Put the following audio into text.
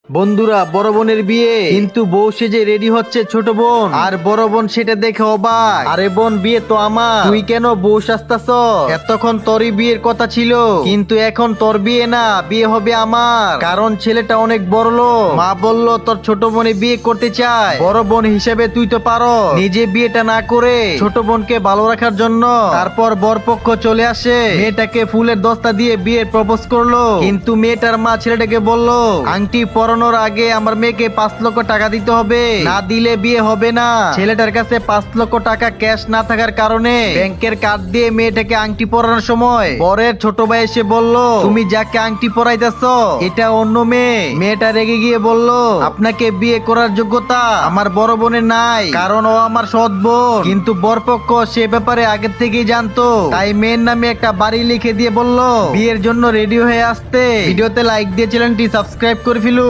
বন্ধুরা, বড় বোনের বিয়ে, কিন্তু বউ সেজে রেডি হচ্ছে ছোট বোন, আর বড় বোন সেটা দেখে অবাক। আরে বোন, বিয়ে তো আমার, তুই কেন বউ সাজতাছ? এতক্ষণ তোরই বিয়ের কথা ছিল, কিন্তু এখন তোর বিয়ে না, বিয়ে হবে আমার, কারণ ছেলেটা অনেক বড় লোক। মা বলল তোর ছোট বোনে বিয়ে করতে চায়, বড় বোন হিসেবে তুই তো পারো, নিজে বিয়েটা না করে ছোট বোনকে ভালো রাখার জন্য। তারপর বরপক্ষ চলে আসে, মেয়েটাকে ফুলের দস্তা দিয়ে বিয়ের প্রপোজ করলো, কিন্তু মেয়েটার মা ছেলেটাকে বলল আংটি পরানোর আগে আমার মেয়েকে 5 লক্ষ টাকা দিতে হবে, না দিলে বিয়ে হবে না। ছেলেটার কাছে 5 লক্ষ টাকা ক্যাশ না থাকার কারণে ব্যাংকের কার্ড দিয়ে মেয়েটাকে আংটি পরানোর সময় বরের ছোট ভাই এসে বলল, তুমি যাকে আংটি পরাইতেছ এটা অন্য মেয়ে। মেয়েটা রেগে গিয়ে বলল, আপনাকে বিয়ে করার যোগ্যতা আমার বড় বোনের নাই, কারণ ও আমার সৎ বোন। কিন্তু বরপক্ষ সে ব্যাপারে আগের থেকেই জানতো, তাই মেয়ের নামে একটা বাড়ি লিখে দিয়ে বলল বিয়ের জন্য রেডি হয়ে আসতে। ভিডিওতে লাইক দিয়ে চ্যানেলটি সাবস্ক্রাইব করে ফেলুন।